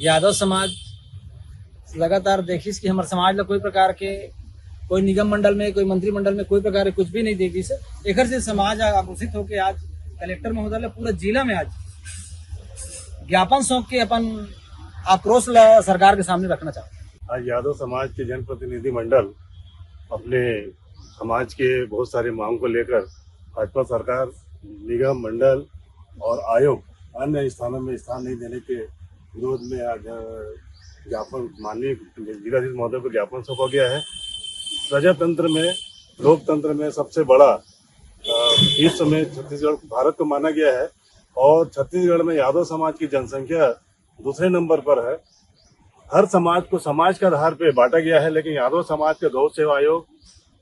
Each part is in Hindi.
यादव समाज लगातार देखिस कि हमारे समाज ला कोई प्रकार के कोई निगम मंडल में कोई मंत्रिमंडल में कोई प्रकार के कुछ भी नहीं देखी से एकर से समाज आक्रोशित होकर आज कलेक्टर महोदय ला पूरा जिला में आज ज्ञापन सौंप के अपन आक्रोश ला सरकार के सामने रखना चाहते। आज यादव समाज के जनप्रतिनिधि मंडल अपने समाज के बहुत सारे मांग को लेकर भाजपा सरकार, निगम मंडल और आयोग अन्य स्थानों में स्थान नहीं देने के विरोध में आज ज्ञापन माननीय जिलाधीश महोदय को ज्ञापन सौंपा गया है। प्रजातंत्र में, लोकतंत्र में सबसे बड़ा विश्व में छत्तीसगढ़ भारत को माना गया है और छत्तीसगढ़ में यादव समाज की जनसंख्या दूसरे नंबर पर है। हर समाज को समाज के आधार पर बांटा गया है, लेकिन यादव समाज के गौ सेवा आयोग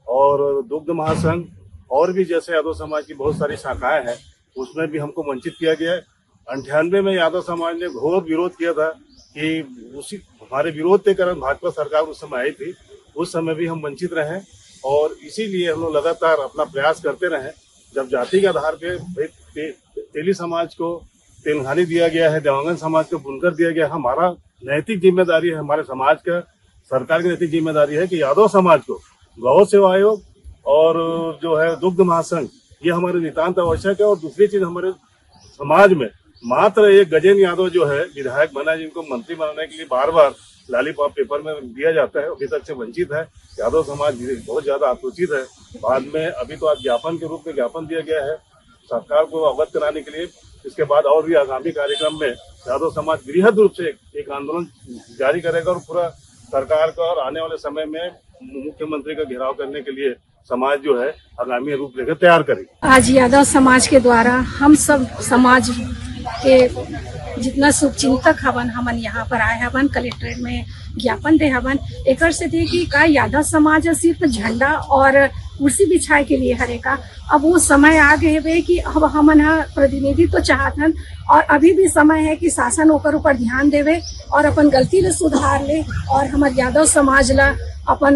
और दुग्ध महासंघ और भी जैसे यादव समाज की बहुत सारी शाखाएं हैं, उसमें भी हमको वंचित किया गया है। 98 में यादव समाज ने घोर विरोध किया था कि उसी हमारे विरोध के कारण भाजपा सरकार उस समय आई थी, उस समय भी हम वंचित रहे और इसीलिए हम लोग लगातार अपना प्रयास करते रहे। जब जाति के आधार पे तेली समाज को तेलंगानी दिया गया है, देवांगन समाज को बुनकर दिया गया, हमारा नैतिक जिम्मेदारी है, हमारे समाज का, सरकार की नैतिक जिम्मेदारी है कि यादव समाज को गौ सेवा आयोग और जो है दुग्ध महासंघ ये हमारे नितांत आवश्यक है। और दूसरी चीज, हमारे समाज में मात्र एक गजेंद्र यादव जो है विधायक बना, जिनको मंत्री बनाने के लिए बार बार लॉलीपॉप पेपर में दिया जाता है, अभी तक से वंचित है। यादव समाज बहुत ज्यादा आक्रोशित है। बाद में अभी तो आज ज्ञापन के रूप में ज्ञापन दिया गया है सरकार को अवगत कराने के लिए। इसके बाद और भी आगामी कार्यक्रम में यादव समाज बृहद रूप से एक आंदोलन जारी करेगा और पूरा सरकार का और आने वाले समय में मुख्यमंत्री का घेराव करने के लिए समाज जो है आगामी रूपरेखा तैयार करेगी। आज यादव समाज के द्वारा हम सब समाज के जितना शुभचिंतक हवन हमन यहाँ पर आए हवन, कलेक्ट्रेट में ज्ञापन दे हवन। एकर से थे कि का यादव समाज सिर्फ झंडा और कुर्सी बिछाए के लिए हरे का, अब वो समय आ गए हुए कि अब हमन प्रतिनिधित्व तो चाहतन और अभी भी समय है कि शासन ओकर ऊपर ध्यान देवे और अपन गलती ले सुधार ले और हमारे यादव समाज ला अपन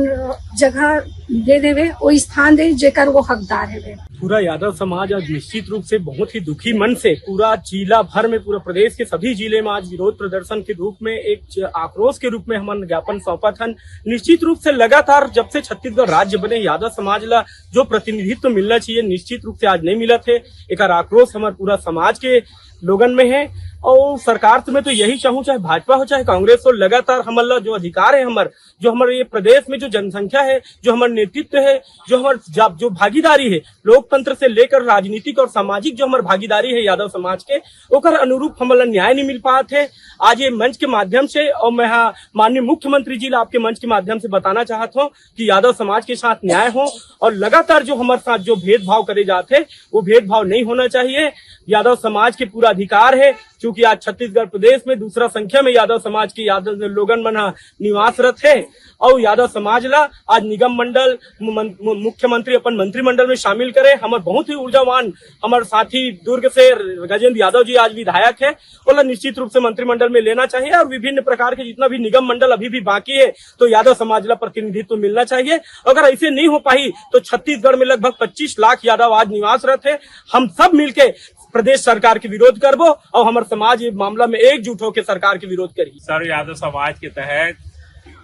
जगह दे देवे, वो स्थान दे जेकर वो हकदार है। पूरा यादव समाज आज निश्चित रूप से बहुत ही दुखी मन से पूरा जिला भर में, पूरा प्रदेश के सभी जिले में आज विरोध प्रदर्शन के रूप में एक आक्रोश के रूप में हमन ज्ञापन सौंपा था। निश्चित रूप से लगातार जब से छत्तीसगढ़ राज्य बने यादव समाज ला जो प्रतिनिधित्व मिलना चाहिए निश्चित रूप से आज नहीं मिला थे। एक आक्रोश हमारे पूरा समाज के लोगन में है और सरकार से मैं तो यही चाहूँ, चाहे भाजपा हो चाहे कांग्रेस हो, लगातार हमारा जो अधिकार है, जो हमारे ये प्रदेश में जो जनसंख्या है, जो हमारा नेतृत्व है, जो हमारे जो भागीदारी है लोकतंत्र से लेकर राजनीतिक और सामाजिक जो हमारी भागीदारी है यादव समाज के, ओकर अनुरूप हमारा न्याय नहीं मिल पाए थे। आज ये मंच के माध्यम से और मैं माननीय मुख्यमंत्री जी आपके मंच के माध्यम से बताना चाहता हूँ कि यादव समाज के साथ न्याय हो और लगातार जो हमारे साथ जो भेदभाव करे जाते वो भेदभाव नहीं होना चाहिए। यादव समाज के पूरा अधिकार है, क्योंकि आज छत्तीसगढ़ प्रदेश में दूसरा संख्या में यादव समाज की यादव लोगन मन निवासरत है और यादव समाज ला आज निगम मंडल मुख्यमंत्री अपन मंत्रिमंडल में शामिल करे। हमारे बहुत ही ऊर्जावान हमारे साथी दुर्ग से गजेंद्र यादव जी आज विधायक है, बोला निश्चित रूप से मंत्रिमंडल में लेना चाहिए और विभिन्न प्रकार के जितना भी निगम मंडल अभी भी बाकी है तो यादव समाज ला प्रतिनिधित्व मिलना चाहिए। अगर ऐसे नहीं हो पाई तो छत्तीसगढ़ में लगभग 25 लाख यादव आज निवासरत है। हम सब मिलके प्रदेश सरकार के विरोध करबो और हमारे समाज ये मामला में एकजुट होकर सरकार के विरोध करेगी। सर, यादव समाज के तहत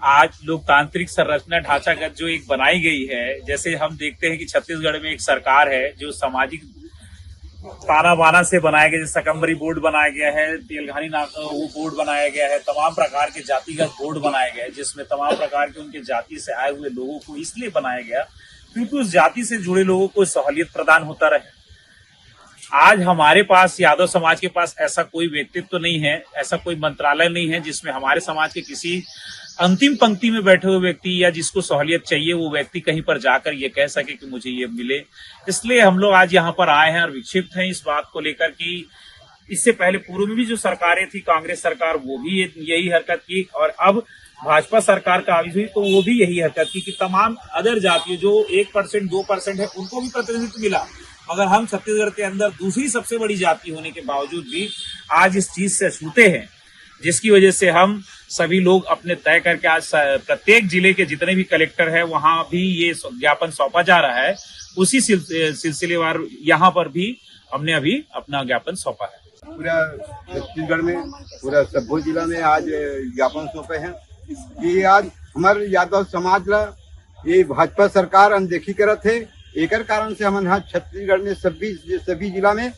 आज लोकतांत्रिक संरचना ढांचागत जो एक बनाई गई है, जैसे हम देखते हैं कि छत्तीसगढ़ में एक सरकार है जो सामाजिक ताना बाना से बनाया गया, जैसे सकम्बरी बोर्ड बनाया गया है, तेलंगानी वो बोर्ड बनाया गया है, तमाम प्रकार के जातिगत बोर्ड बनाया गया है, जिसमें तमाम प्रकार के उनके जाति से आए हुए लोगों को इसलिए बनाया गया क्योंकि उस जाति से जुड़े लोगों को सहूलियत प्रदान होता रहे। आज हमारे पास यादव समाज के पास ऐसा कोई व्यक्तित्व तो नहीं है, ऐसा कोई मंत्रालय नहीं है जिसमें हमारे समाज के किसी अंतिम पंक्ति में बैठे हुए व्यक्ति या जिसको सहूलियत चाहिए वो व्यक्ति कहीं पर जाकर ये कह सके कि मुझे ये मिले। इसलिए हम लोग आज यहाँ पर आए हैं और विक्षिप्त हैं इस बात को लेकर कि इससे पहले पूर्व में भी जो सरकारें थी, कांग्रेस सरकार, वो भी यही हरकत की और अब भाजपा सरकार का आविर्भाव हुई तो वो भी यही हरकत की कि तमाम अदर जातियों जो 1% 2% है उनको भी प्रतिनिधित्व मिला, मगर हम छत्तीसगढ़ के अंदर दूसरी सबसे बड़ी जाति होने के बावजूद भी आज इस चीज से छूटे हैं, जिसकी वजह से हम सभी लोग अपने तय करके आज प्रत्येक जिले के जितने भी कलेक्टर है वहां भी ये ज्ञापन सौंपा जा रहा है। उसी सिलसिलेवार यहाँ पर भी हमने अभी अपना ज्ञापन सौंपा है। पूरा छत्तीसगढ़ में, पूरा सभ्भो जिला में आज ज्ञापन सौंपे हैं कि आज हमारे यादव समाज ला ये भाजपा सरकार अनदेखी करत है। एकर कारण से हमन छत्तीसगढ़ में सभी जिला में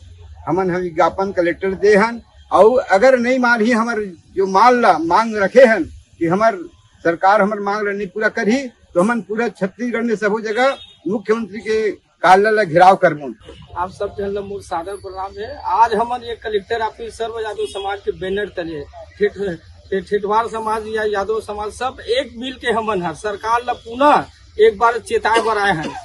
हमन विज्ञापन कलेक्टर दे हन। और अगर नहीं मान ही हमार जो मांग रखे हन कि हमार सरकार हमार मांग नहीं पूरा करी तो हमन पूरा छत्तीसगढ़ में सब जगह मुख्यमंत्री के कार्यालय ला घेराव करबो। आप सब जन मोर सादर प्रणाम है। आज हमन ये कलेक्टर ऑफिस सर्व यादव समाज के बैनर तले ठेठवार समाज या यादव समाज सब एक मिल के हमन हर सरकार ला पुनः एक बार चेताए बर आए हैं।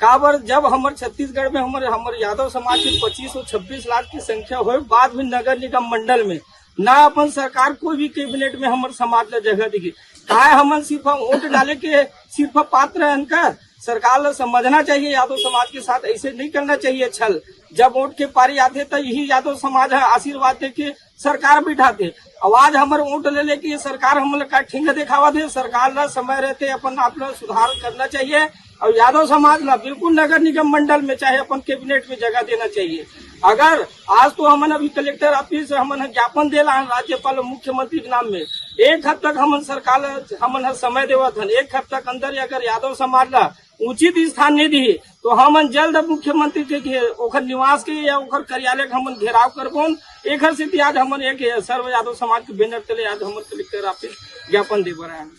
काबर जब हमारे छत्तीसगढ़ में हमारे यादव समाज के 25 और 26 लाख की संख्या हो बाद में नगर निगम मंडल में ना अपन सरकार कोई भी कैबिनेट में हमारे समाज ला जगह दिखी। काहे हमन सिर्फ वोट डाले के सिर्फ पात्र अनकर सरकार ला समझना चाहिए। यादव समाज के साथ ऐसे नहीं करना चाहिए छल। जब वोट के पारी आते तो यही यादव समाज है आशीर्वाद दे के सरकार बिठाते। आवाज हमारे वोट ले लेके ये सरकार हम लोग का ठिंग दिखावा दे। सरकार ला समय रहते अपन आप लोग सुधार करना चाहिए और यादव समाज ला बिल्कुल नगर निगम मंडल में चाहे अपन कैबिनेट में जगह देना चाहिए। अगर आज तो हमन अभी कलेक्टर ऑफिस हमन ज्ञापन दे रहा राज्यपाल और मुख्यमंत्री के नाम में, एक हफ्ता तक हमन सरकार हमन समय देवत हन। एक हफ्ता के अंदर अगर यादव समाज ला उचित स्थान नहीं दी तो हमन जल्द मुख्यमंत्री के ओखर निवास के या ओखर कार्यालय के हमन घेराव करबोन। एक से आज हमन एक सर्व यादव समाज के बैनर तले आज हमन कलेक्टर ऑफिस ज्ञापन दे रहे हैं।